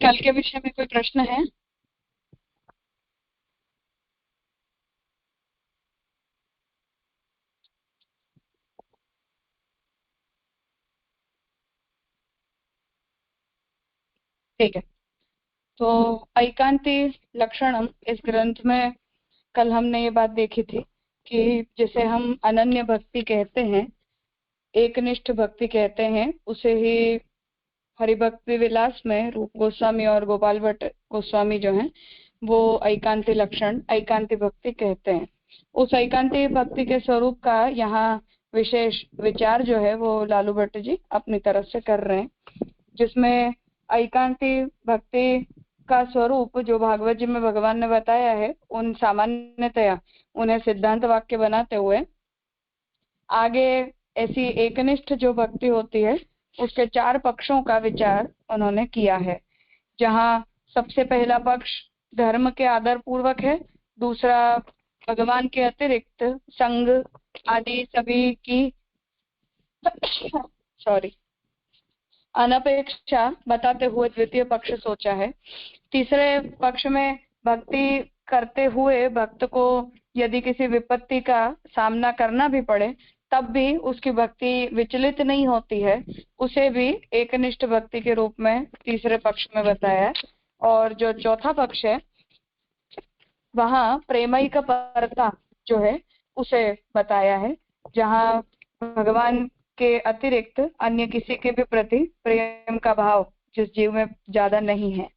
कल के विषय में कोई प्रश्न है? ठीक है, तो ऐकांती लक्षणम इस ग्रंथ में कल हमने ये बात देखी थी कि जिसे हम अनन्य भक्ति कहते हैं, एकनिष्ठ भक्ति कहते हैं, उसे ही हरिभक्ति विलास में रूप गोस्वामी और गोपाल भट्ट गोस्वामी जो हैं वो ऐकांती लक्षण ऐकांती भक्ति कहते हैं। उस ऐकांती भक्ति के स्वरूप का यहाँ विशेष विचार जो है वो लालू भट्ट जी अपनी तरफ से कर रहे हैं, जिसमें ऐकांती भक्ति का स्वरूप जो भागवत जी में भगवान ने बताया है, उन सामान्यतया उन्हें सिद्धांत वाक्य बनाते हुए आगे ऐसी एकनिष्ठ जो भक्ति होती है उसके 4 पक्षों का विचार उन्होंने किया है, जहाँ सबसे पहला पक्ष धर्म के आदर पूर्वक है, दूसरा भगवान के अतिरिक्त संग आदि सभी की सॉरी अनपेक्षा बताते हुए द्वितीय पक्ष सोचा है। तीसरे पक्ष में भक्ति करते हुए भक्त को यदि किसी विपत्ति का सामना करना भी पड़े तब भी उसकी भक्ति विचलित नहीं होती है, उसे भी एकनिष्ठ भक्ति के रूप में तीसरे पक्ष में बताया है। और जो चौथा पक्ष है वहाँ प्रेमैक परता जो है उसे बताया है, जहाँ भगवान के अतिरिक्त अन्य किसी के भी प्रति प्रेम का भाव जिस जीव में ज्यादा नहीं है।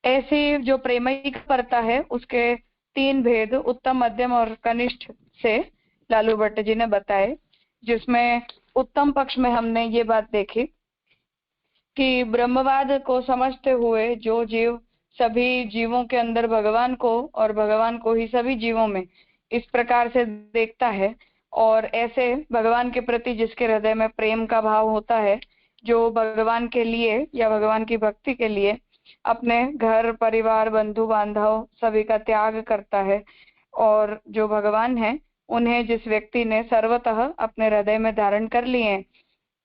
ऐसी जो प्रेमैक परता है उसके 3 भेद उत्तम, मध्यम और कनिष्ठ से लालू भट्ट जी ने बताए, जिसमें उत्तम पक्ष में हमने ये बात देखी कि ब्रह्मवाद को समझते हुए जो जीव सभी जीवों के अंदर भगवान को और भगवान को ही सभी जीवों में इस प्रकार से देखता है और ऐसे भगवान के प्रति जिसके हृदय में प्रेम का भाव होता है, जो भगवान के लिए या भगवान की भक्ति के लिए अपने घर परिवार बंधु बांधव सभी का त्याग करता है, और जो भगवान है उन्हें जिस व्यक्ति ने सर्वतः अपने हृदय में धारण कर लिए हैं,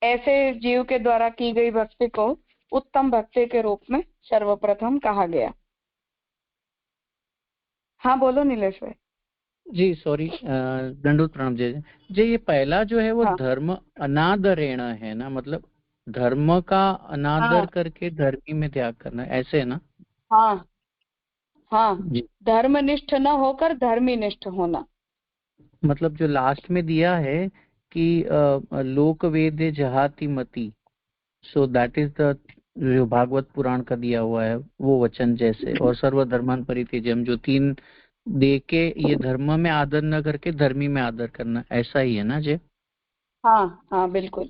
ऐसे जीव के द्वारा की गई भक्ति को उत्तम भक्ति के रूप में सर्वप्रथम कहा गया। हाँ बोलो नीलेश भाई। जी सॉरी, दंडोत प्रणाम जी। जी ये पहला जो है वो हाँ धर्म अनादरेण है ना, मतलब धर्म का अनादर हाँ करके धर्मी में त्याग करना, ऐसे है ना? हाँ हाँ, जी, धर्मनिष्ठ न होकर धर्मीनिष्ठ होना। मतलब जो लास्ट में दिया है कि लोक वेदे जहाति मति, सो दैट इज द जो भागवत पुराण का दिया हुआ है वो वचन जैसे, और सर्वधर्मान परित्यज्यम जो 3 दे के ये धर्म में आदर न करके धर्मी में आदर करना, ऐसा ही है ना जी? हाँ हाँ बिल्कुल।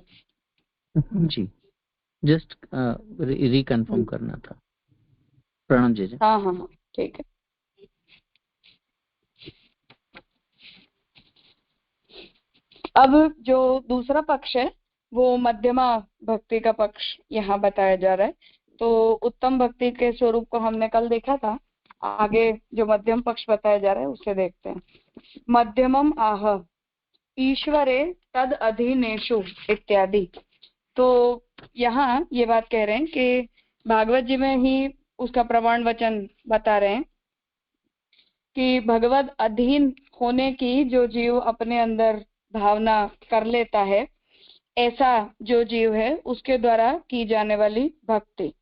जी, जस्ट रिकन्फर्म करना था। प्रणाम जी जी। हाँ हाँ हाँ ठीक है। अब जो दूसरा पक्ष है वो मध्यमा भक्ति का पक्ष यहाँ बताया जा रहा है। तो उत्तम भक्ति के स्वरूप को हमने कल देखा था, आगे जो मध्यम पक्ष बताया जा रहा है उसे देखते हैं। मध्यमम आह ईश्वरे तद अधीनेषु इत्यादि। तो यहाँ ये बात कह रहे हैं कि भागवत जी में ही उसका प्रमाण वचन बता रहे हैं कि भगवत अधीन होने की जो जीव अपने अंदर भावना कर लेता है, ऐसा जो जीव है उसके द्वारा की जाने वाली भक्ति।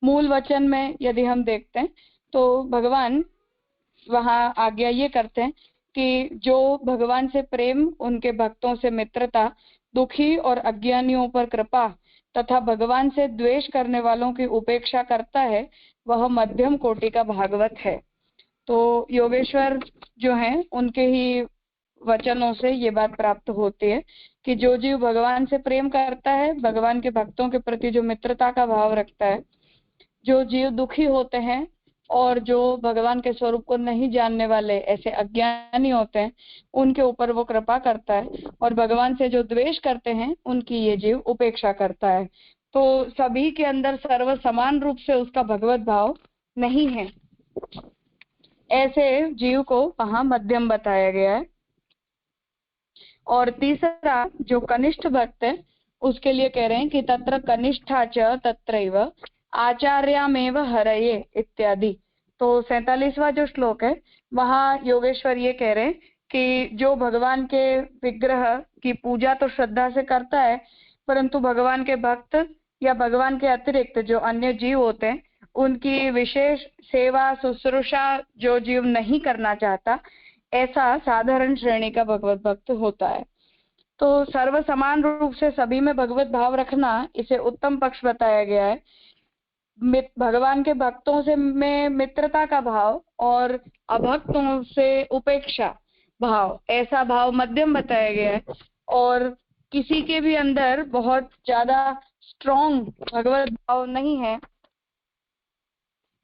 मूल वचन में यदि हम देखते हैं तो भगवान वहाँ आज्ञा ये करते हैं कि जो भगवान से प्रेम, उनके भक्तों से मित्रता, दुखी और अज्ञानियों पर कृपा तथा भगवान से द्वेष करने वालों की उपेक्षा करता है, वह मध्यम कोटि का भागवत है। तो योगेश्वर जो हैं उनके ही वचनों से ये बात प्राप्त होती है कि जो जीव भगवान से प्रेम करता है, भगवान के भक्तों के प्रति जो मित्रता का भाव रखता है, जो जीव दुखी होते हैं और जो भगवान के स्वरूप को नहीं जानने वाले ऐसे अज्ञानी होते हैं, उनके ऊपर वो कृपा करता है, और भगवान से जो द्वेष करते हैं उनकी ये जीव उपेक्षा करता है। तो सभी के अंदर सर्व समान रूप से उसका भगवत भाव नहीं है, ऐसे जीव को वहां मध्यम बताया गया है। और तीसरा जो कनिष्ठ भक्त है उसके लिए कह रहे हैं कि तत्र कनिष्ठा च तत्रैव आचार्यामेव हरये इत्यादि। तो 47वां जो श्लोक है वहाँ योगेश्वर ये कह रहे हैं कि जो भगवान के विग्रह की पूजा तो श्रद्धा से करता है, परंतु भगवान के भक्त या भगवान के अतिरिक्त जो अन्य जीव होते हैं उनकी विशेष सेवा शुश्रूषा जो जीव नहीं करना चाहता, ऐसा साधारण श्रेणी का भगवत भक्त होता है। तो सर्व समान रूप से सभी में भगवत भाव रखना, इसे उत्तम पक्ष बताया गया है। भगवान के भक्तों से में मित्रता का भाव और अभक्तों से उपेक्षा भाव, ऐसा भाव मध्यम बताया गया है। और किसी के भी अंदर बहुत ज्यादा स्ट्रॉन्ग भगवत भाव नहीं है,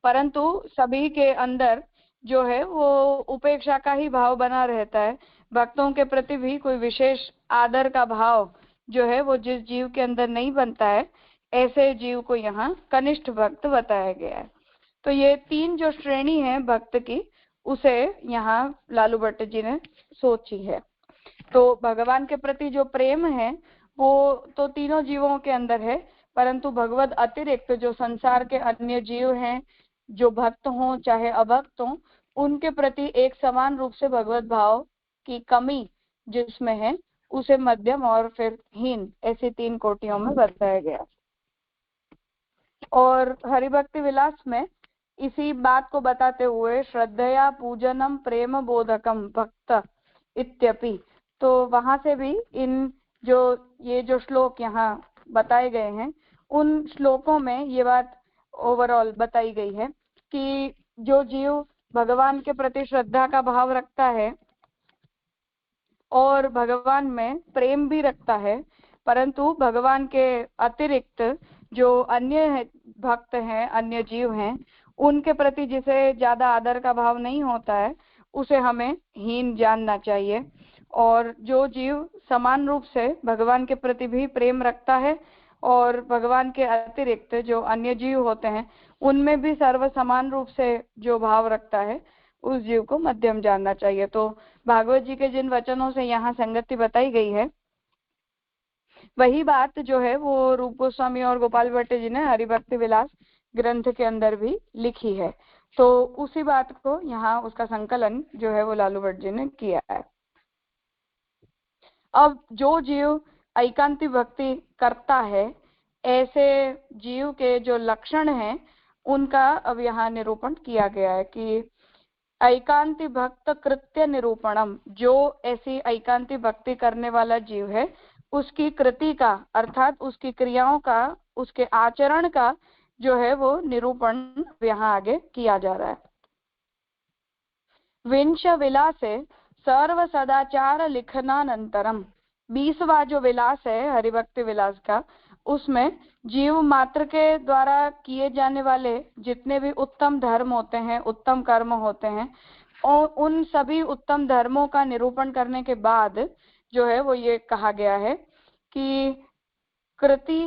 परंतु सभी के अंदर जो है वो उपेक्षा का ही भाव बना रहता है। भक्तों के प्रति भी कोई विशेष आदर का भाव जो है वो जिस जीव के अंदर नहीं बनता है, ऐसे जीव को यहाँ कनिष्ठ भक्त बताया गया है। तो ये 3 जो श्रेणी है भक्त की, उसे यहाँ लालू भट्ट जी ने सोची है। तो भगवान के प्रति जो प्रेम है वो तो तीनों जीवों के अंदर है, परंतु भगवत अतिरिक्त जो संसार के अन्य जीव हैं, जो भक्त हों चाहे अभक्त हों, उनके प्रति एक समान रूप से भगवत भाव की कमी जिसमें है, उसे मध्यम और फिर हीन, ऐसी 3 कोटियों में बताया गया। और हरिभक्ति विलास में इसी बात को बताते हुए श्रद्धया पूजनम प्रेम बोधकम भक्त इत्यपि, तो वहां से भी इन ये जो श्लोक यहाँ बताए गए हैं, उन श्लोकों में ये बात ओवरऑल बताई गई है कि जो जीव भगवान के प्रति श्रद्धा का भाव रखता है और भगवान में प्रेम भी रखता है, परंतु भगवान के अतिरिक्त जो अन्य भक्त हैं, अन्य जीव हैं, उनके प्रति जिसे ज्यादा आदर का भाव नहीं होता है, उसे हमें हीन जानना चाहिए। और जो जीव समान रूप से भगवान के प्रति भी प्रेम रखता है और भगवान के अतिरिक्त जो अन्य जीव होते हैं उनमें भी सर्व समान रूप से जो भाव रखता है, उस जीव को मध्यम जानना चाहिए। तो भागवत जी के जिन वचनों से यहाँ संगति बताई गई है, वही बात जो है वो रूप गोस्वामी और गोपाल भट्ट जी ने हरिभक्ति विलास ग्रंथ के अंदर भी लिखी है। तो उसी बात को यहाँ उसका संकलन जो है वो लालू भट्ट जी ने किया है। अब जो जीव एकांती भक्ति करता है, ऐसे जीव के जो लक्षण हैं उनका अब यहाँ निरूपण किया गया है कि एकांती भक्त कृत्य निरूपणम, जो ऐसी एकांती भक्ति करने वाला जीव है उसकी कृति का, अर्थात उसकी क्रियाओं का, उसके आचरण का जो है वो निरूपण यहाँ आगे किया जा रहा है। विंश विलासे सर्व सदाचार लिखनानंतरम, 20वां जो विलास है हरिभक्ति विलास का, उसमें जीव मात्र के द्वारा किए जाने वाले जितने भी उत्तम धर्म होते हैं, उत्तम कर्म होते हैं, और उन सभी उत्तम धर्मों का निरूपण करने के बाद जो है वो ये कहा गया है कि कृति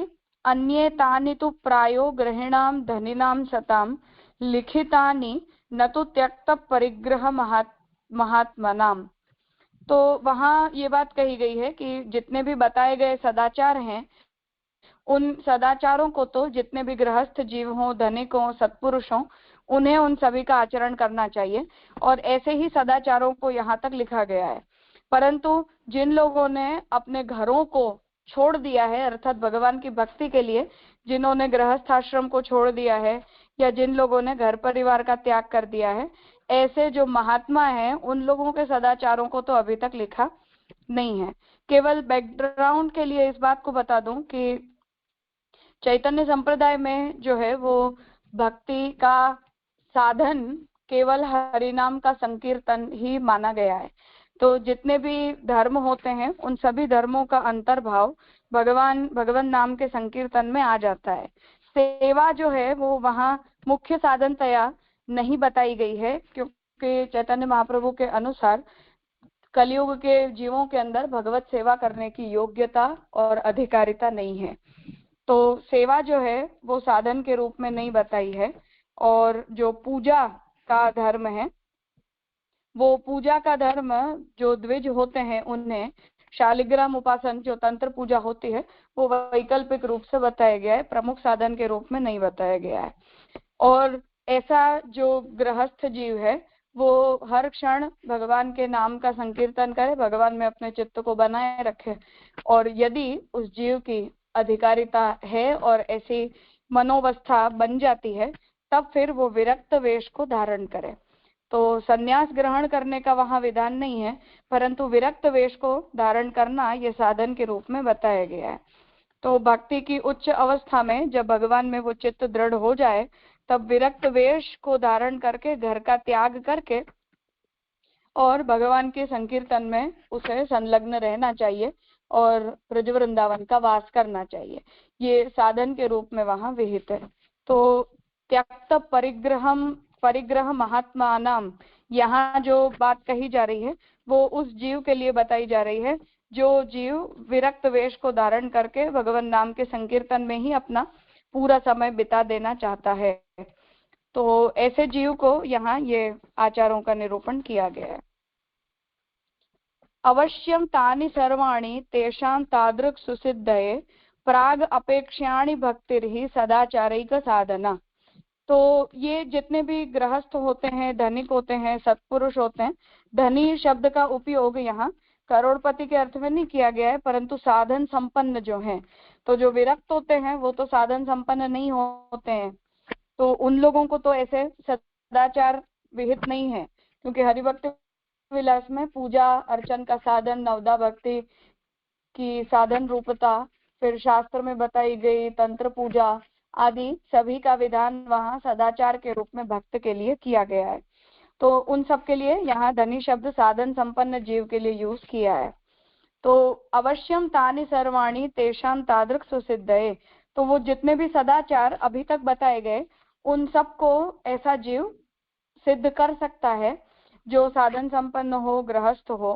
अन्ये तानि तु प्रायो गृहिणाम धनिनाम सताम लिखितानि न तो त्यक्त परिग्रह महात्मनाम। तो वहाँ ये बात कही गई है कि जितने भी बताए गए सदाचार हैं, उन सदाचारों को तो जितने भी गृहस्थ जीव हों, धनिक हों, सत्पुरुष हों, उन्हें उन सभी का आचरण करना चाहिए। और ऐसे ही सदाचारों को यहाँ तक लिखा गया है। परंतु जिन लोगों ने अपने घरों को छोड़ दिया है, अर्थात भगवान की भक्ति के लिए जिन्होंने गृहस्थ आश्रम को छोड़ दिया है, या जिन लोगों ने घर परिवार का त्याग कर दिया है, ऐसे जो महात्मा हैं, उन लोगों के सदाचारों को तो अभी तक लिखा नहीं है। केवल बैकग्राउंड के लिए इस बात को बता दूं कि चैतन्य संप्रदाय में जो है वो भक्ति का साधन केवल हरिनाम का संकीर्तन ही माना गया है। तो जितने भी धर्म होते हैं उन सभी धर्मों का अंतर्भाव भगवान नाम के संकीर्तन में आ जाता है। सेवा जो है वो वहाँ मुख्य साधनतया नहीं बताई गई है, क्योंकि चैतन्य महाप्रभु के अनुसार कलयुग के जीवों के अंदर भगवत सेवा करने की योग्यता और अधिकारिता नहीं है। तो सेवा जो है वो साधन के रूप में नहीं बताई है। और जो पूजा का धर्म है, वो पूजा का धर्म जो द्विज होते हैं उन्हें शालिग्राम उपासन जो तंत्र पूजा होती है वो वैकल्पिक रूप से बताया गया है, प्रमुख साधन के रूप में नहीं बताया गया है। और ऐसा जो गृहस्थ जीव है वो हर क्षण भगवान के नाम का संकीर्तन करे, भगवान में अपने चित्त को बनाए रखे, और यदि उस जीव की अधिकारिता है और ऐसी मनोवस्था बन जाती है तब फिर वो विरक्त वेश को धारण करे। तो संन्यास ग्रहण करने का वहां विधान नहीं है, परंतु विरक्त वेश को धारण करना ये साधन के रूप में बताया गया है। तो भक्ति की उच्च अवस्था में जब भगवान में वो चित्त दृढ़ हो जाए तब विरक्त वेश को धारण करके, घर का त्याग करके और भगवान के संकीर्तन में उसे संलग्न रहना चाहिए और ब्रज वृंदावन का वास करना चाहिए। ये साधन के रूप में वहां विहित है। तो त्यक्त परिग्रह महात्मानाम, यहाँ जो बात कही जा रही है वो उस जीव के लिए बताई जा रही है जो जीव विरक्त वेश को धारण करके भगवान नाम के संकीर्तन में ही अपना पूरा समय बिता देना चाहता है। तो ऐसे जीव को यहाँ ये आचारों का निरूपण किया गया है। अवश्यम तानि सर्वाणि तेषां तादृक् सुसिद्धये प्राग अपेक्षाणि भक्तिर्हि सदाचारैक साधना। तो ये जितने भी गृहस्थ होते हैं, धनिक होते हैं, सत्पुरुष होते हैं, धनी शब्द का उपयोग यहाँ करोड़पति के अर्थ में नहीं किया गया है, परंतु साधन संपन्न जो हैं, तो जो विरक्त होते हैं वो तो साधन संपन्न नहीं होते हैं, तो उन लोगों को तो ऐसे सदाचार विहित नहीं है, क्योंकि हरिभक्ति विलास में पूजा अर्चन का साधन, नवदा भक्ति की साधन रूपता, फिर शास्त्र में बताई गई तंत्र पूजा आदि सभी का विधान वहाँ सदाचार के रूप में भक्त के लिए किया गया है। तो उन सब के लिए यहाँ धनी शब्द साधन संपन्न जीव के लिए यूज किया है। तो अवश्यम तानि सर्वाणि तेषां तादृक् सुसिद्धये, तो वो जितने भी सदाचार अभी तक बताए गए उन सबको ऐसा जीव सिद्ध कर सकता है जो साधन संपन्न हो, गृहस्थ हो।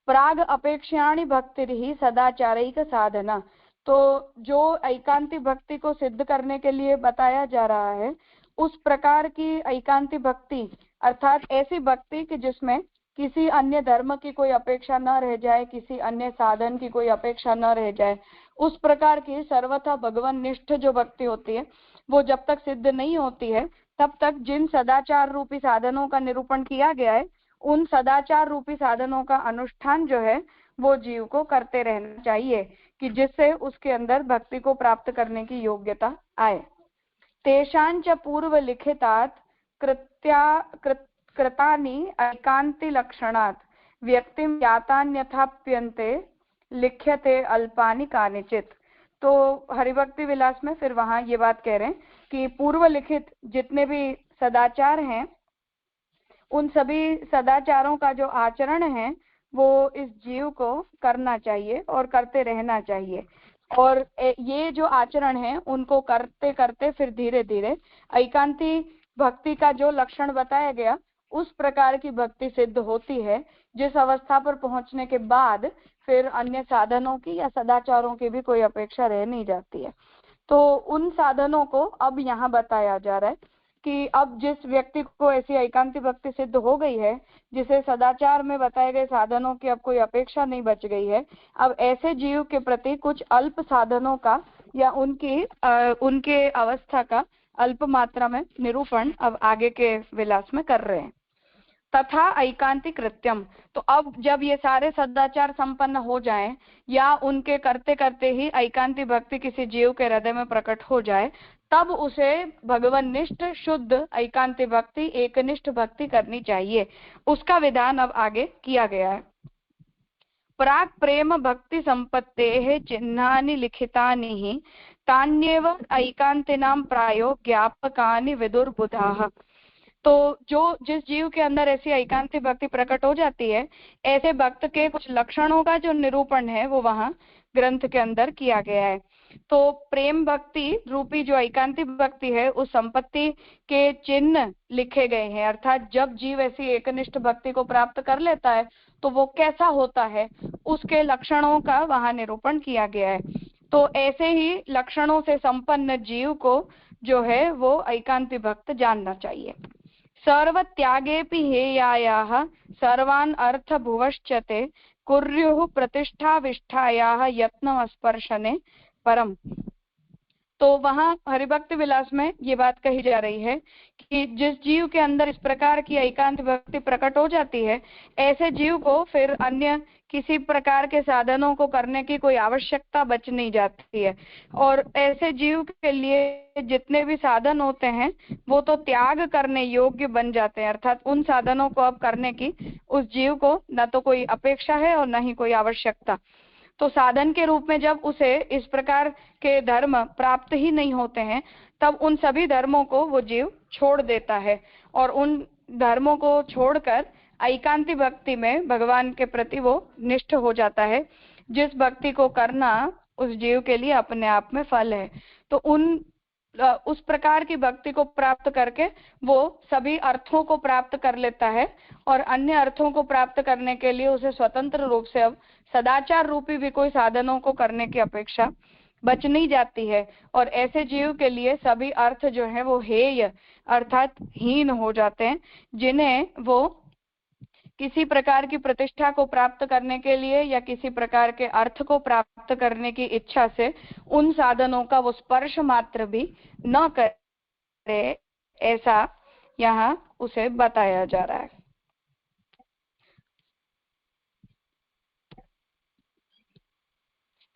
प्राग अपेक्षाणि भक्तिर्हि सदाचारैक साधना, तो जो एकांती भक्ति को सिद्ध करने के लिए बताया जा रहा है उस प्रकार की एकांती भक्ति, अर्थात ऐसी भक्ति कि जिसमें किसी अन्य धर्म की कोई अपेक्षा न रह जाए, किसी अन्य साधन की कोई अपेक्षा न रह जाए, उस प्रकार की सर्वथा भगवान निष्ठ जो भक्ति होती है वो जब तक सिद्ध नहीं होती है तब तक जिन सदाचार रूपी साधनों का निरूपण किया गया है उन सदाचार रूपी साधनों का अनुष्ठान जो है वो जीव को करते रहना चाहिए कि जिससे उसके अंदर भक्ति को प्राप्त करने की योग्यता आए। तेषांच पूर्व लिखितात् कृतानि एकांति लक्षणात् व्यक्तिं यातान्यथाप्यन्ते लिख्यते अल्पानि कानिचित। तो हरिभक्ति विलास में फिर वहां ये बात कह रहे हैं कि पूर्व लिखित जितने भी सदाचार हैं उन सभी सदाचारों का जो आचरण है वो इस जीव को करना चाहिए और करते रहना चाहिए, और ये जो आचरण है उनको करते करते फिर धीरे धीरे एकांती भक्ति का जो लक्षण बताया गया उस प्रकार की भक्ति सिद्ध होती है जिस अवस्था पर पहुंचने के बाद फिर अन्य साधनों की या सदाचारों की भी कोई अपेक्षा रह नहीं जाती है। तो उन साधनों को अब यहाँ बताया जा रहा है कि अब जिस व्यक्ति को ऐसी एकांती भक्ति सिद्ध हो गई है, जिसे सदाचार में बताए गए साधनों की अब कोई अपेक्षा नहीं बच गई है, अब ऐसे जीव के प्रति कुछ अल्प साधनों का या उनके अवस्था का अल्प मात्रा में निरूपण अब आगे के विलास में कर रहे हैं। तथा एकांति कृत्यम, तो अब जब ये सारे सदाचार संपन्न हो जाएं या उनके करते करते ही एकांति भक्ति किसी जीव के हृदय में प्रकट हो जाए तब उसे भगवान निष्ठ शुद्ध एकांति भक्ति एकनिष्ठ भक्ति करनी चाहिए। उसका विधान अब आगे किया गया है। प्राक प्रेम भक्ति संपत्तेः चिह्नानि लिखितानि हि तान्येव एकांतिनां प्रायो ज्ञापकानि विदुर्बुधाः। तो जो जिस जीव के अंदर ऐसी एकांती भक्ति प्रकट हो जाती है ऐसे भक्त के कुछ लक्षणों का जो निरूपण है वो वहां ग्रंथ के अंदर किया गया है। तो प्रेम भक्ति रूपी जो एकांती भक्ति है उस संपत्ति के चिन्ह लिखे गए हैं, अर्थात जब जीव ऐसी एकनिष्ठ भक्ति को प्राप्त कर लेता है तो वो कैसा होता है उसके लक्षणों का वहां निरूपण किया गया है। तो ऐसे ही लक्षणों से संपन्न जीव को जो है वो एकांती भक्त जानना चाहिए। सर्व त्यागेपि हेयायाः सर्वान् अर्थ भुवश्चते कुर्युः प्रतिष्ठाविष्ठायाः यत्नमस्पर्शने परम। तो वहां हरिभक्त विलास में ये बात कही जा रही है कि जिस जीव के अंदर इस प्रकार की एकांत भक्ति प्रकट हो जाती है, ऐसे जीव को फिर अन्य किसी प्रकार के साधनों को करने की कोई आवश्यकता बच नहीं जाती है। और ऐसे जीव के लिए जितने भी साधन होते हैं वो तो त्याग करने योग्य बन जाते हैं, अर्थात उन साधनों को अब करने की उस जीव को न तो कोई अपेक्षा है और न ही कोई आवश्यकता। तो साधन के रूप में जब उसे इस प्रकार के धर्म प्राप्त ही नहीं होते हैं, तब उन सभी धर्मों को वो जीव छोड़ देता है और उन धर्मों को छोड़कर एकांती भक्ति में भगवान के प्रति वो निष्ठ हो जाता है, जिस भक्ति को करना उस जीव के लिए अपने आप में फल है। तो उस प्रकार की भक्ति को प्राप्त करके वो सभी अर्थों को प्राप्त कर लेता है और अन्य अर्थों को प्राप्त करने के लिए उसे स्वतंत्र रूप से अब सदाचार रूपी भी कोई साधनों को करने की अपेक्षा बच नहीं जाती है। और ऐसे जीव के लिए सभी अर्थ जो है वो हेय अर्थात हीन हो जाते हैं, जिन्हें वो किसी प्रकार की प्रतिष्ठा को प्राप्त करने के लिए या किसी प्रकार के अर्थ को प्राप्त करने की इच्छा से उन साधनों का वो स्पर्श मात्र भी न करे, ऐसा यहाँ उसे बताया जा रहा है।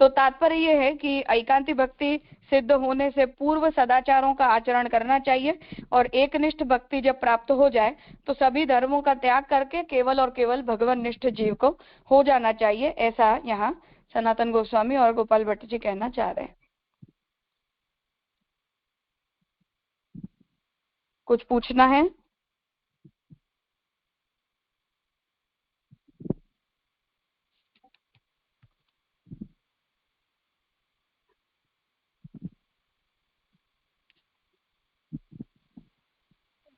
तो तात्पर्य यह है कि एकांती भक्ति सिद्ध होने से पूर्व सदाचारों का आचरण करना चाहिए और एकनिष्ठ भक्ति जब प्राप्त हो जाए तो सभी धर्मों का त्याग करके केवल और केवल भगवान निष्ठ जीव को हो जाना चाहिए, ऐसा यहाँ सनातन गोस्वामी और गोपाल भट्ट जी कहना चाह रहे हैं। कुछ पूछना है?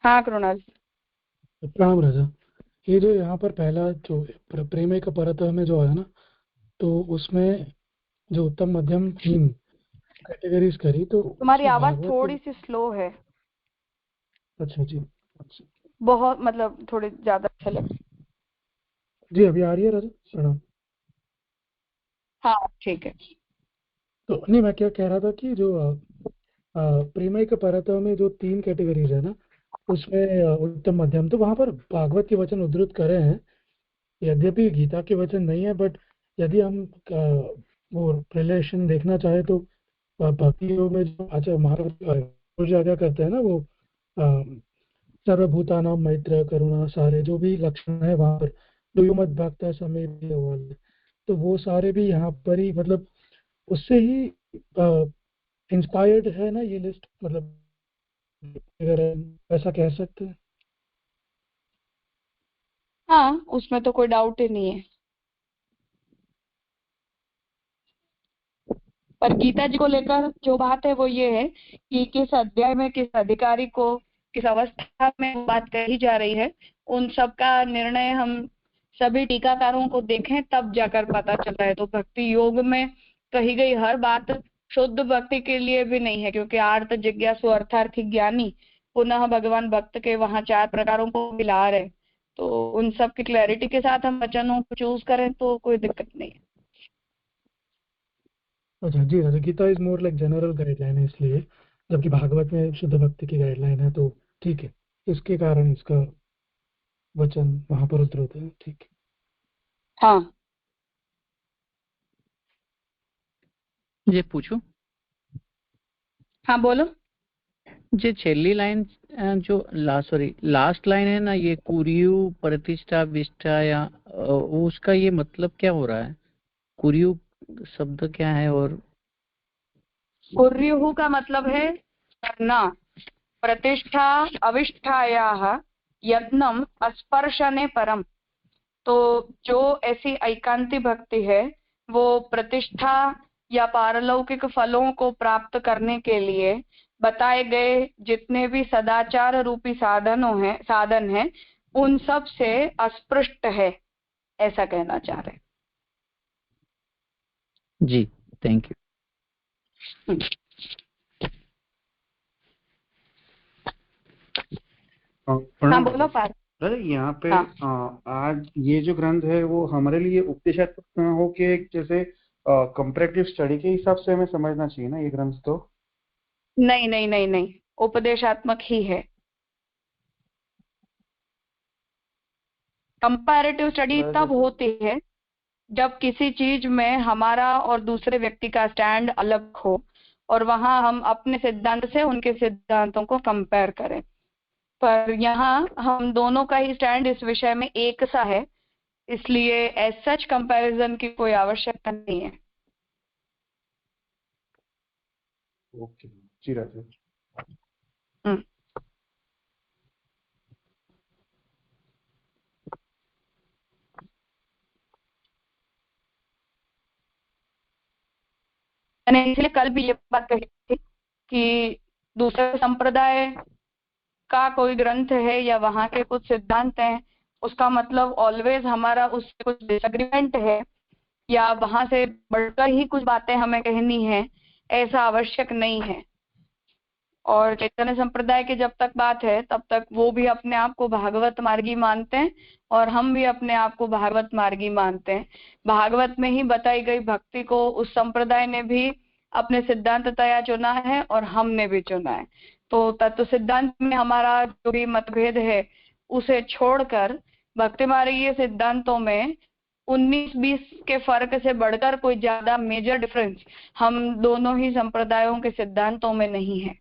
हाँ कृणाल। प्रणाम राजा। ये जो यहाँ पर पहला जो प्रेम का परत में जो है ना, तो उसमें जो उत्तम मध्यम हीन कैटेगरीज करी, तो तुम्हारी आवाज भागवत थोड़ी सी स्लो है। अच्छा जी, अच्छा बहुत मतलब थोड़ी ज्यादा अच्छा लग। जी, अभी आ रही है राजा? प्रणाम। हाँ ठीक है। तो नहीं, मैं क्या कह रहा था कि जो प्रेम का परत में जो 3 कैटेगरीज है ना, उसमें उत्तम मध्यम, तो वहाँ पर भागवत के वचन उद्धृत करे हैं। यद्यपि गीता के वचन नहीं है, बट यदि हम वो रिलेशन देखना चाहे तो भक्ति योग में जो आचार्य महाराज पूजा क्या करते हैं ना, वो सर्वभूतानां मैत्र करुणा सारे जो भी लक्षण है वहाँ पर जो मत भक्त समय वाले, तो वो सारे भी यहाँ पर ही मतलब उससे ही इंस्पायर्ड है ना ये लिस्ट, मतलब अगर हम ऐसा कह सकते हैं। हाँ उसमें तो कोई डाउट ही नहीं है। पर गीता जी को लेकर जो बात है वो ये है कि किस अध्याय में किस अधिकारी को किस अवस्था में बात कही जा रही है, उन सब का निर्णय हम सभी टीकाकारों को देखें तब जाकर पता चलता है। तो भक्ति योग में कही गई हर बात शुद्ध भक्ति के लिए भी नहीं है, क्योंकि आर्त जिज्ञासु अर्थार्थी ज्ञानी पुनः भगवान भक्त के वहां 4 प्रकारों को मिला रहे। तो उन सब की क्लैरिटी के साथ हम वचनों को चूज करें तो कोई दिक्कत नहीं है। अच्छा जी राजा, Gita is more like general guideline है इसलिए, जबकि भागवत में शुद्ध भक्ति की गाइडलाइन है, तो ठीक है, इसके कारण इसका वचन वहां पर उद्धृत है, ठीक है। हाँ જે પૂછું? हाँ बोलो। જે છેલ્લી લાઈન जो लास्ट लाइन है ना, ये कुरियु प्रतिष्ठा विष्ठा या उसका ये मतलब क्या हो रहा है? कुरियु शब्द क्या है? और कुर्युः का मतलब है करना, प्रतिष्ठा अविष्ठायाः यत्नम अस्पर्शने परम। तो जो ऐसी एकांती भक्ति है वो प्रतिष्ठा या पारलौकिक फलों को प्राप्त करने के लिए बताए गए जितने भी सदाचार रूपी साधन है उन सब से अस्पृष्ट है, ऐसा कहना चाह रहे हैं। जी, थैंक यू। हाँ बोलो पार। ब्रदर यहाँ पे हाँ आज ये जो ग्रंथ है वो हमारे लिए उपदेशात्मक ना हो के एक जैसे कंपैरेटिव स्टडी के हिसाब से हमें समझना चाहिए ना ये ग्रंथ तो। नहीं नहीं नहीं नहीं, उपदेशात्मक ही है। कंपैरेटिव स्टडी ब्रदर तब जैसे होती है जब किसी चीज में हमारा और दूसरे व्यक्ति का स्टैंड अलग हो और वहां हम अपने सिद्धांत से उनके सिद्धांतों को कंपेयर करें। पर यहाँ हम दोनों का ही स्टैंड इस विषय में एक सा है, इसलिए एज सच कंपैरिजन की कोई आवश्यकता नहीं है। ओके जी राजा। हम्म। मैंने इसलिए कल भी ये बात कही थी कि दूसरे संप्रदाय का कोई ग्रंथ है या वहाँ के कुछ सिद्धांत हैं, उसका मतलब ऑलवेज हमारा उससे कुछ डिसएग्रीमेंट है या वहां से बढ़कर ही कुछ बातें हमें कहनी है, ऐसा आवश्यक नहीं है। और चैतन्य संप्रदाय की जब तक बात है तब तक वो भी अपने आप को भागवत मार्गी मानते हैं और हम भी अपने आप को भागवत मार्गी मानते हैं। भागवत में ही बताई गई भक्ति को उस संप्रदाय ने भी अपने सिद्धांततया चुना है और हमने भी चुना है। तो तत्व सिद्धांत में हमारा जो भी मतभेद है उसे छोड़कर भक्ति मार्गीय सिद्धांतों में 19-20 के फर्क से बढ़कर कोई ज्यादा मेजर डिफरेंस हम दोनों ही संप्रदायों के सिद्धांतों में नहीं है।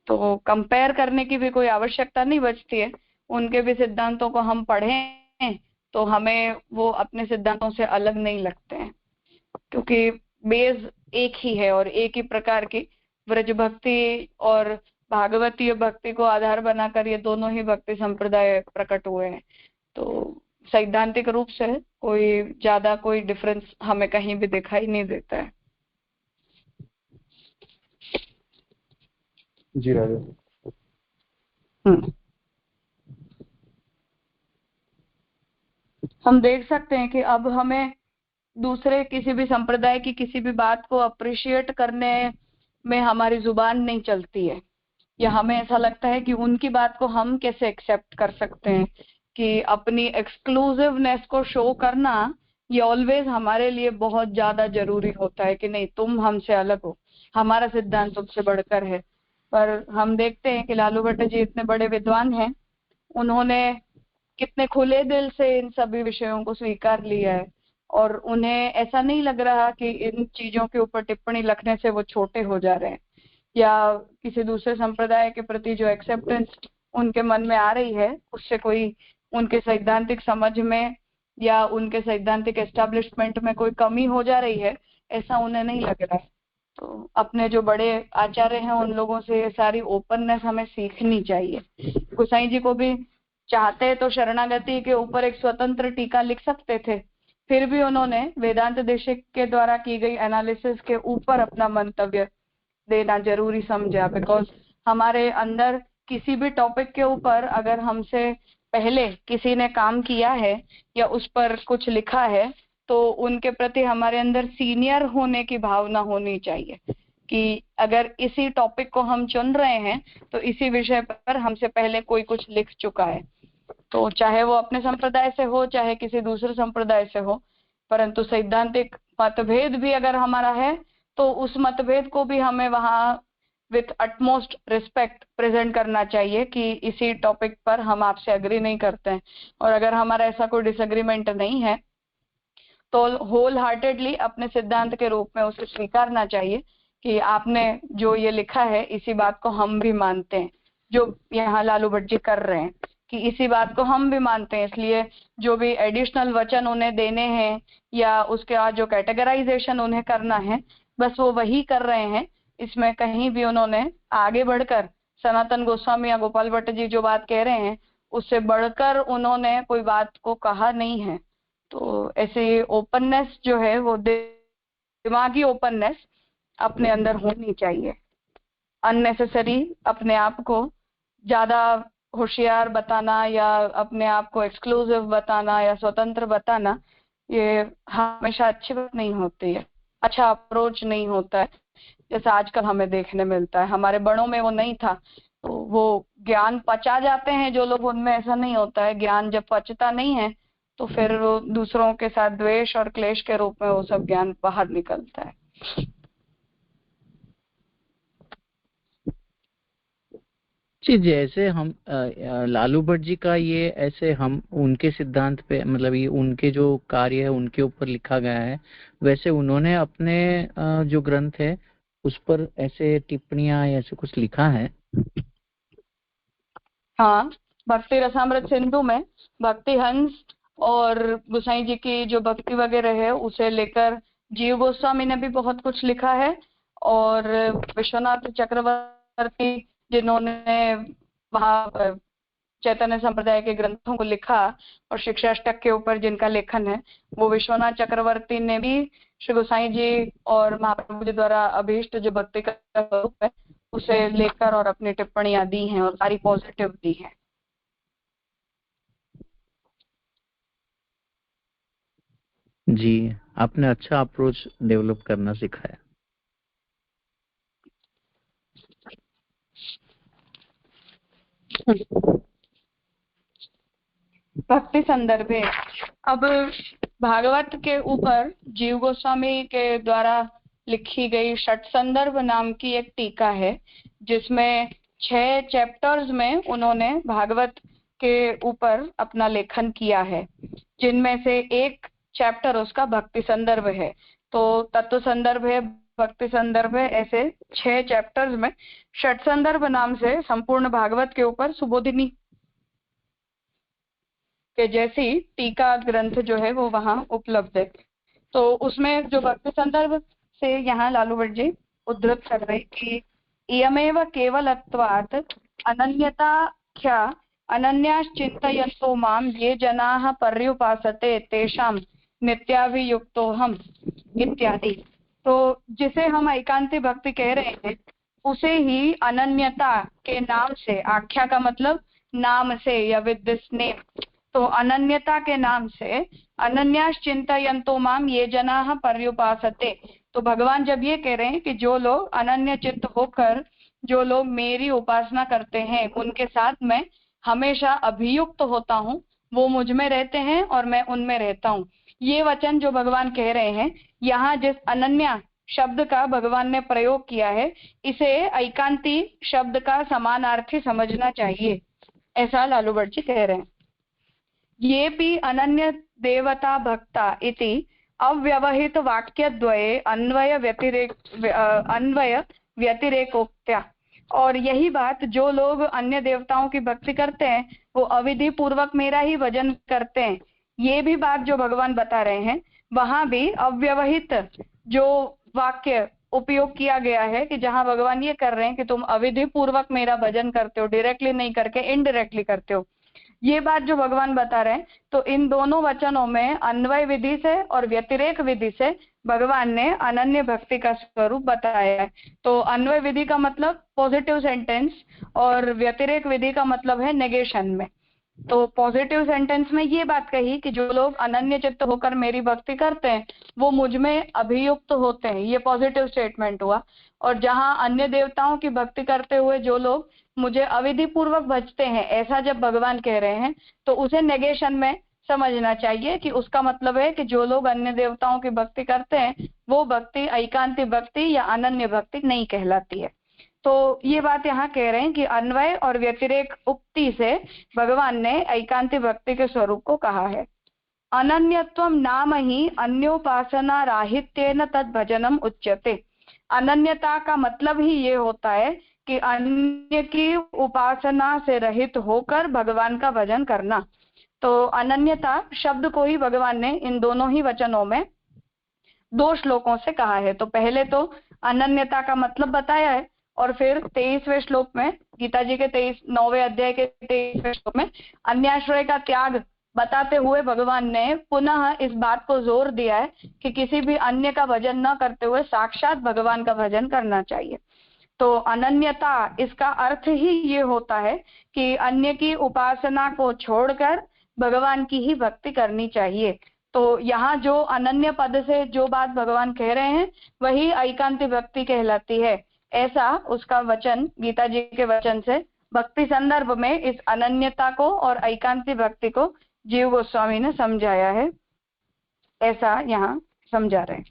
तो कंपेयर करने की भी कोई आवश्यकता नहीं बचती है। उनके भी सिद्धांतों को हम पढ़ें तो हमें वो अपने सिद्धांतों से अलग नहीं लगते हैं, क्योंकि बेस एक ही है और एक ही प्रकार की व्रज भक्ति और भागवतीय भक्ति को आधार बनाकर ये दोनों ही भक्ति संप्रदाय प्रकट हुए हैं। तो सैद्धांतिक रूप से कोई ज्यादा कोई डिफरेंस हमें कहीं भी दिखाई नहीं देता है। जी राजा। हम देख सकते हैं कि अब हमें दूसरे किसी भी संप्रदाय की किसी भी बात को अप्रिशिएट करने में हमारी जुबान नहीं चलती है, या हमें ऐसा लगता है कि उनकी बात को हम कैसे एक्सेप्ट कर सकते हैं, कि अपनी एक्सक्लूसिवनेस को शो करना ये ऑलवेज हमारे लिए बहुत ज्यादा जरूरी होता है कि नहीं तुम हमसे अलग हो, हमारा सिद्धांत तुमसे बढ़कर है। पर हम देखते हैं कि लालू भट्ट जी इतने बड़े विद्वान हैं, उन्होंने कितने खुले दिल से इन सभी विषयों को स्वीकार लिया है और उन्हें ऐसा नहीं लग रहा कि इन चीजों के ऊपर टिप्पणी लिखने से वो छोटे हो जा रहे हैं, या किसी दूसरे संप्रदाय के प्रति जो एक्सेप्टेंस उनके मन में आ रही है उससे कोई उनके सैद्धांतिक समझ में या उनके सैद्धांतिक एस्टेब्लिशमेंट में कोई कमी हो जा रही है, ऐसा उन्हें नहीं लग रहा है। तो अपने जो बड़े आचार्य हैं उन लोगों से ये सारी ओपननेस हमें सीखनी चाहिए। गोसाई जी को भी चाहते तो शरणागति के ऊपर एक स्वतंत्र टीका लिख सकते थे, फिर भी उन्होंने वेदांत देशिक के द्वारा की गई एनालिसिस के ऊपर अपना मंतव्य देना जरूरी समझा। बिकॉज हमारे अंदर किसी भी टॉपिक के ऊपर अगर हमसे पहले किसी ने काम किया है या उस पर कुछ लिखा है तो उनके प्रति हमारे अंदर सीनियर होने की भावना होनी चाहिए, कि अगर इसी टॉपिक को हम चुन रहे हैं तो इसी विषय पर हमसे पहले कोई कुछ लिख चुका है, तो चाहे वो अपने संप्रदाय से हो चाहे किसी दूसरे संप्रदाय से हो, परंतु सैद्धांतिक मतभेद भी अगर हमारा है तो उस मतभेद को भी हमें वहां विथ अटमोस्ट रिस्पेक्ट प्रेजेंट करना चाहिए कि इसी टॉपिक पर हम आपसे अग्री नहीं करते हैं। और अगर हमारा ऐसा कोई डिसएग्रीमेंट नहीं है तो होल हार्टेडली अपने सिद्धांत के रूप में उसे स्वीकारना चाहिए कि आपने जो ये लिखा है इसी बात को हम भी मानते हैं, जो यहाँ लालू भट्ट जी कर रहे हैं कि इसी बात को हम भी मानते हैं, इसलिए जो भी एडिशनल वचन उन्हें देने हैं या उसके बाद जो कैटेगराइजेशन उन्हें करना है बस वो वही कर रहे हैं। इसमें कहीं भी उन्होंने आगे बढ़कर सनातन गोस्वामी या गोपाल भट्ट जी जो बात कह रहे हैं उससे बढ़कर उन्होंने कोई बात को कहा नहीं है। तो ऐसे ओपननेस जो है वो दिमागी ओपननेस अपने अंदर होनी चाहिए। अननेसेसरी अपने आप को ज्यादा होशियार बताना या अपने आप को एक्सक्लूसिव बताना या स्वतंत्र बताना ये हमेशा अच्छी बात नहीं होती है, अच्छा अप्रोच नहीं होता है, जैसा आजकल हमें देखने मिलता है। हमारे बड़ों में वो नहीं था तो वो ज्ञान पचा जाते हैं जो लोग, उनमें ऐसा नहीं होता है। ज्ञान जब पचता नहीं है तो फिर वो दूसरों के साथ द्वेष और क्लेश के रूप में वो सब ज्ञान बाहर निकलता है। जी, जैसे हम लालू भट्ट जी का ये ऐसे हम उनके सिद्धांत पे, मतलब ये उनके जो कार्य है उनके ऊपर लिखा गया है, वैसे उन्होंने अपने जो ग्रंथ है उस पर ऐसे टिप्पणियां या ऐसे कुछ लिखा है? हाँ, भक्ति रसामृत सिंधु में भक्ति हंस और गोसाई जी की जो भक्ति वगैरह है उसे लेकर जीव गोस्वामी ने भी बहुत कुछ लिखा है, और विश्वनाथ चक्रवर्ती जिन्होंने वहाँ चैतन्य संप्रदाय के ग्रंथों को लिखा और शिक्षाष्टक के ऊपर जिनका लेखन है, वो विश्वनाथ चक्रवर्ती ने भी श्री गोसाई जी और महाप्रभु जी द्वारा अभीष्ट जो भक्ति का स्वरूप है उसे लेकर और अपनी टिप्पणियां दी हैं और सारी पॉजिटिव दी हैं। जी, आपने अच्छा अप्रोच डेवलप करना सिखाया। भक्ति संदर्भ है। अब भागवत के ऊपर जीव गोस्वामी के द्वारा लिखी गई षट संदर्भ नाम की एक टीका है, जिसमें 6 चैप्टर्स में उन्होंने भागवत के ऊपर अपना लेखन किया है, जिनमें से एक चैप्टर उसका भक्ति संदर्भ है। तो तत्व संदर्भ है, भक्ति संदर्भ है, ऐसे 6 चैप्टर्स में षट संदर्भ नाम से संपूर्ण भागवत के ऊपर सुबोधिनी के जैसी टीका ग्रंथ जो है वो वहां उपलब्ध है। तो उसमें जो भक्ति संदर्भ से यहाँ लालू भट्ट जी उद्धृत कर रहे कि इयमेव केवलत्वात् अनन्यताख्या अनन्याश्चिन्तयन्तो मां ये जनाः पर्युपासते तेषां नित्याभियुक्तोऽहम् इत्यादि। तो जिसे हम एकांती भक्ति कह रहे हैं उसे ही अनन्यता के नाम से, आख्या का मतलब नाम से या विद दिस नेम, तो अनन्यता के नाम से अनन्याश्चिन्तयन्तो माम ये जनाः पर्युपासते। तो भगवान जब ये कह रहे हैं कि जो लोग अनन्य चित्त होकर जो लोग मेरी उपासना करते हैं उनके साथ मैं हमेशा अभियुक्त होता हूँ, वो मुझ में रहते हैं और मैं उनमें रहता हूँ। ये वचन जो भगवान कह रहे हैं, यहाँ जिस अनन्या शब्द का भगवान ने प्रयोग किया है इसे एकांती शब्द का समानार्थी समझना चाहिए, ऐसा लालू भट्ट जी कह रहे हैं। ये भी अनन्य देवता भक्ता इति अव्यवहित वाक्यद्वये अन्वय व्यतिरेकोक्त्या। और यही बात जो लोग अन्य देवताओं की भक्ति करते हैं वो अविधि पूर्वक मेरा ही भजन करते हैं, ये भी बात जो भगवान बता रहे हैं वहां भी अव्यवहित जो वाक्य उपयोग किया गया है कि जहां भगवान ये कर रहे हैं कि तुम अविधि पूर्वक मेरा भजन करते हो, डायरेक्टली नहीं करके इनडायरेक्टली करते हो, ये बात जो भगवान बता रहे हैं। तो इन दोनों वचनों में अन्वय विधि से और व्यतिरेक विधि से भगवान ने अनन्य भक्ति का स्वरूप बताया है। तो अन्वय विधि का मतलब पॉजिटिव सेंटेंस और व्यतिरेक विधि का मतलब है नेगेशन में। तो पॉजिटिव सेंटेंस में ये बात कही कि जो लोग अनन्य चित्त होकर मेरी भक्ति करते हैं वो मुझ में अभियुक्त होते हैं, ये पॉजिटिव स्टेटमेंट हुआ। और जहां अन्य देवताओं की भक्ति करते हुए जो लोग मुझे अविधि पूर्वक भजते हैं, ऐसा जब भगवान कह रहे हैं तो उसे नेगेशन में समझना चाहिए कि उसका मतलब है कि जो लोग अन्य देवताओं की भक्ति करते हैं वो भक्ति एकांती भक्ति या अनन्य भक्ति नहीं कहलाती है। तो ये बात यहाँ कह रहे हैं कि अन्वय और व्यतिरेक उक्ति से भगवान ने एकांती भक्ति के स्वरूप को कहा है। अनन्यत्वम नाम ही अन्योपासना राहित्येन तद भजनम उच्यते। अनन्यता का मतलब ही ये होता है कि अन्य की उपासना से रहित होकर भगवान का भजन करना। तो अनन्यता शब्द को ही भगवान ने इन दोनों ही वचनों में 2 श्लोकों से कहा है। तो पहले तो अनन्यता का मतलब बताया है और फिर 23वें श्लोक में, गीता जी के 9वें अध्याय के 23वें श्लोक में अन्याश्रय का त्याग बताते हुए भगवान ने पुनः इस बात को जोर दिया है कि किसी भी अन्य का भजन न करते हुए साक्षात भगवान का भजन करना चाहिए। तो अनन्यता इसका अर्थ ही ये होता है कि अन्य की उपासना को छोड़कर भगवान की ही भक्ति करनी चाहिए। तो यहाँ जो अनन्य पद से जो बात भगवान कह रहे हैं वही एकांती भक्ति कहलाती है। ऐसा उसका वचन, गीता जी के वचन से भक्ति संदर्भ में इस अनन्यता को और एकांती भक्ति को जीव गोस्वामी ने समझाया है, ऐसा यहाँ समझा रहे हैं।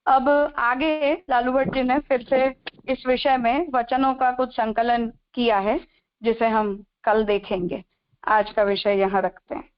अब आगे लालू भट्ट जी ने फिर से इस विषय में वचनों का कुछ संकलन किया है, जिसे हम कल देखेंगे। आज का विषय यहाँ रखते हैं।